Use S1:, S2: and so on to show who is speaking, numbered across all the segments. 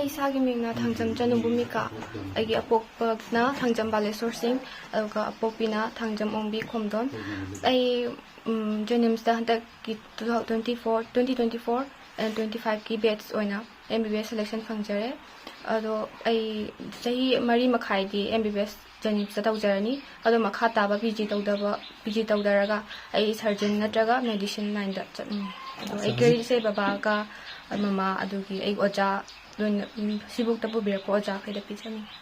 S1: ꯑꯩ ꯏꯁꯥꯒꯤ ꯃꯤꯡꯅ ꯊꯥꯡꯖꯝ ꯆꯅꯨꯕꯨꯃꯤꯀꯥ ꯑꯩꯒꯤ ꯑꯄꯣꯛꯄꯅ ꯊꯥꯡꯖꯝ ꯕꯥꯂꯦꯁꯣꯔ ꯁꯤꯡ ꯑꯗꯨꯒ ꯑꯄꯣꯛꯄꯤꯅ ꯊꯥꯡꯖꯝ ꯑꯣꯡꯕꯤ ꯈꯣꯝꯗꯣꯟ ꯑꯩ ꯖꯦꯅꯤꯝꯁꯇ ꯍꯟꯗꯛꯀꯤ 2024 and 25ꯀꯤ ꯕꯦꯠꯁ ꯑꯣꯏꯅ MBBS ꯁꯦꯂꯦꯛꯁꯟ ꯐꯪꯖꯔꯦ ꯑꯗꯣ ꯑꯩ ꯆꯍꯤ 3 ꯃꯈꯥꯏꯗꯤ MBBS ꯖꯦꯅꯤꯝꯁꯇ ꯇꯧꯖꯔꯅꯤ ꯑꯗꯣ ꯃꯈꯥ ꯇꯥꯕ PG ꯇꯧꯗꯔꯒ ꯑꯩ ꯁꯔꯖꯟ ꯅꯠꯇ꯭ꯔꯒ ꯃꯦꯗꯤꯁꯤꯟ ꯂꯥꯏꯟꯗ ꯆꯠꯅꯤꯡꯉꯤ ꯑꯗꯣ ꯑꯩ ꯀꯔꯤꯁꯦ ꯕꯕꯥꯒ ꯃꯃꯥ ꯑꯗꯨꯒꯤ ꯑꯩ ꯑꯣꯖꯥ ꯂꯣꯏꯅ ꯁꯤꯕꯨꯛꯇ ꯄꯨꯕꯤꯔꯛꯄ ꯑꯣꯖꯥꯈꯩꯗ ꯄꯤꯖꯅꯤꯡꯉꯤ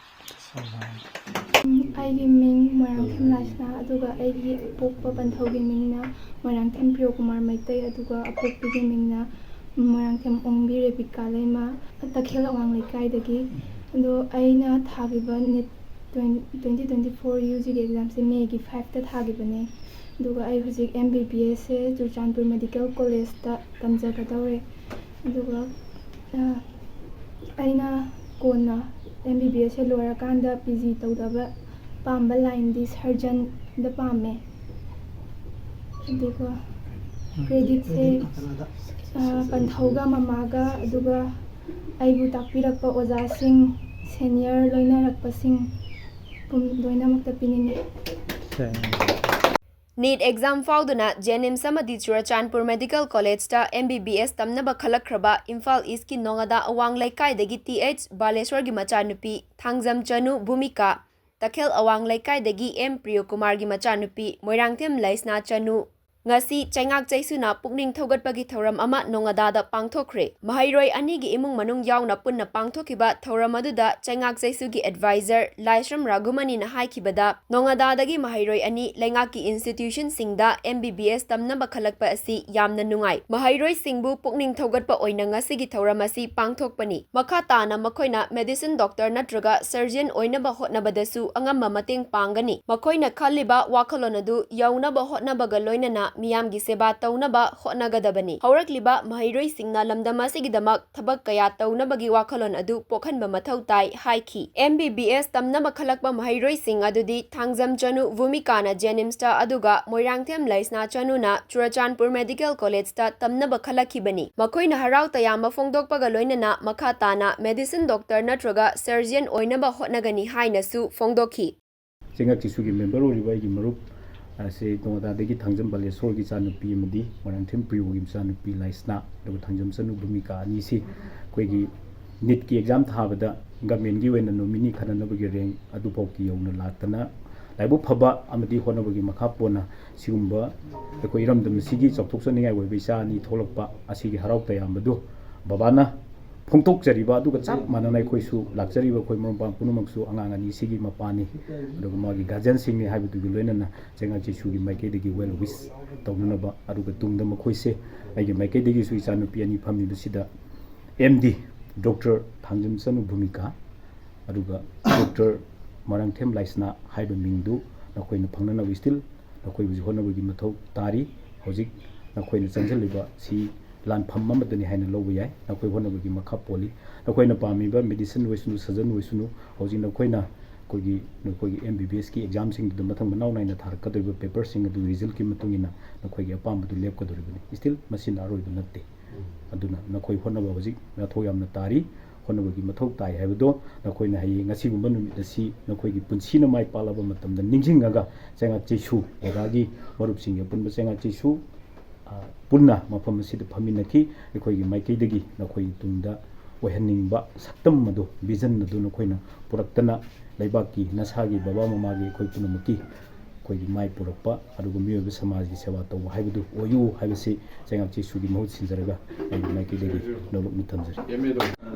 S2: ꯑꯩꯒꯤ ꯃꯤꯡ ꯃꯣꯏꯔꯥꯡꯊꯦꯝ ꯂꯥꯏꯁꯅꯥ ꯑꯗꯨꯒ ꯑꯩꯒꯤ ꯑꯄꯣꯛꯄ ꯄꯟꯊꯧꯒꯤ ꯃꯤꯡꯅ ꯃꯣꯏꯔꯥꯡꯊꯦꯝ ꯄ꯭ꯔꯤꯌꯣꯀꯨꯃꯥꯔ ꯃꯩꯇꯩ ꯑꯗꯨꯒ ꯑꯄꯣꯛꯄꯤꯒꯤ ꯃꯤꯡꯅ ꯃꯣꯏꯔꯥꯡꯊꯦꯝ ꯑꯣꯡꯕꯤ ꯔꯦꯕꯤꯀꯥ ꯂꯩꯃ ꯇꯈꯦꯜ ꯑꯋꯥꯡ ꯂꯩꯀꯥꯏꯗꯒꯤ ꯑꯗꯣ ꯑꯩꯅ ꯊꯥꯈꯤꯕ ꯅꯤꯠ 2024 UGꯒꯤ ꯑꯦꯛꯖꯥꯝꯁꯦ ꯃꯦꯒꯤ 5ꯇ ꯊꯥꯈꯤꯕꯅꯦ ꯑꯗꯨꯒ ꯑꯩ ꯍꯧꯖꯤꯛ MBBSꯁꯦ ꯆꯨꯔꯆꯥꯟꯄꯨꯔ ꯃꯦꯗꯤꯀꯦꯜ ꯀꯣꯂꯦꯖꯇ ꯇꯝꯖꯒꯗꯧꯔꯦ ꯑꯗꯨꯒ ꯑꯩꯅ ꯀꯣꯟꯅ MBBSꯁꯦ ꯂꯣꯏꯔꯀꯥꯟꯗ PG ꯇꯧꯗꯕ ꯄꯥꯝꯕ ꯂꯥꯏꯟꯗꯤ ꯁꯔꯖꯟꯗ ꯄꯥꯝꯃꯦ ꯑꯗꯨꯒ ꯀ꯭ꯔꯦꯗꯤꯠꯁꯦ ꯄꯟꯊꯧꯒ ꯃꯃꯥꯒ ꯑꯗꯨꯒ ꯑꯩꯕꯨ ꯇꯥꯛꯄꯤꯔꯛꯄ ꯑꯣꯖꯥꯁꯤꯡ ꯁꯦꯅꯤꯌꯔ ꯂꯣꯏꯅꯔꯛꯄꯁꯤꯡ ꯂꯣꯏꯅꯃꯛꯇ ꯄꯤꯅꯤꯡꯉꯤ
S3: नीट एग्जाम फाउदुना जेनिम्स अमदी चुरचानपुर मेडिकल कॉलेज MBBS तमनबा खलख्रबा इम्फाल ईस्ट की नोंगदा अवांग लैकाइदगी TH बालेश्वर की मचानुपी थांगजम चनु भूमिका तखेल अवांग लैकाइदगी M प्रियोकुमार की मचानुपी मोइरांगथेम लाइसना चनु Ngasi Cheingak Cheisu na Pukning Thougatkhre Thoram ama Nongada Pangthokre Mahairoi ani gi imung manung yauna punna pangthokiba thoram aduda Cheingak Cheisu gi advisor Laishram Ragumani na haikibada Nongada dagi Mahairoi ani Lengaki institution singda MBBS Tamnaba Khallakhraba asi yamna nungai Mahairoi singbu Pukning Thougatkhre oina ngasi gi thoram asi pangthokpani makha tana makoina medicine doctor natraga surgeon oinaba hotnabadasu angamba mateng pangani makoina khalliba wakhalon adu yaunaba hotnabaga loinana मियामगी सेबा तौनबा होटनागदबनी हौरक्लिबा महैरोई सिंगना लमदमा सिगिदमक थबक कया तौनबगी वाखलोन अदु पोखनबा मथौ ताई हाइखी MBBS तमनबा खलखरबा महैरोई सिंग अदुदी थांगजम चनु भूमिकाना जेनिम्सटा अदुगा Moirangthem लाइसना चनुना Churachandpur medical कॉलेजटा तमनबा खलखिबनी मखोइना हराव तयामा फोंदोकपगा लोइनना मखा ताना medicine doctor नत्रगा surgeon ओइनबा होटनागनी हाइनसु फोंदोखी
S4: चेंगक चेसुगी member ओरिबाई मरुप से तोंगदादगी थांगजम बालेश्वर की चानुपी अमदी मोइरांगथेम प्रियोगी चानुपी लाइसना अदुगा थांगजम चनु भूमिका अनीसी कोइगी नीट की एग्जाम थाबदा गवर्नमेंट की वेना नोमिनी खननबगी रैंक अदुफौकी यौना लाक्तना लाइबु फबा अमदी होनबगी मखा पोना सिगुंबा अखोइ इरमदम सिगी चौथोकसनिङाइ ओइबा इचानी थोलकपा असिगी हराव तयामबदु बाबाना फोंथोकजरिबा अदुगा चाप माननाय खोइसु लाक्जरिबा खोइ मरंपां पुनुमक्सु आंगांग अनि सिगी मपानी अदुगा मागी गार्जियन सिंगनि हाइबदुगी लोइनना चेंगा चेसुगी माइकेदगी वेल विश तौननबा अदुगा तुंगदा मखोइसे आइगे माइकेदगी सु इचानुपी अनि फमिबसिदा MD डॉक्टर थांगजम चनु भूमिका अदुगा डॉक्टर मोइरांगथेम लाइसना हाइबा मिंगदु नखोइना फंगनबा स्टिल नखोइबु होनबगी मथौ तारी हौजिक नखोइना चंजलिबा सि लानफम अमदनी हाइना लौबा याय नखोइ होनबगी मखा पोली नखोइना पामिबा मेडिसिन वैसुनु सर्जन वैसुनु हौजिक नखोइना कोगी MBBS की एग्जाम सिंग दु मथंग मनाव नाइना थारकदरिबा पेपर सिंग दु रिजल्ट की मतुंगिना नखोइगी अपामबदु लेपकदरिबनी स्टिल मसिन आरोइबा नत्ते अदुना नखोइ होनबा हौजिक मथौ यामना तारी होनबगी मथौ ताई हाइबदो नखोइना हाइ ngasiगुम्बा नुमित असि नखोइगी पुन्सिना माइ पालाबा मतमदा निंजिंगागा चेंगा चेसु ओगागी मरुपसिंग पुनबा चेंगा चेसु पुन्ना मफम असिदा फमिनखि अखोइगी माइकैदगी नखोइ तुंगदा ओहनिंगबा सक्तम मदो विजन मदो नखोइना पुरक्तना लैबाकी नसागी बाबा ममागी अखोइ पुनमकी अखोइगी माइ पुरक्पा अदुगा मियोबा समाजगी सेवा तौबा हाइबदु ओयु हाइबसि चेंगा चेसुगी महूत सिनजरगा माइकैदगी नोबक मिथमजरि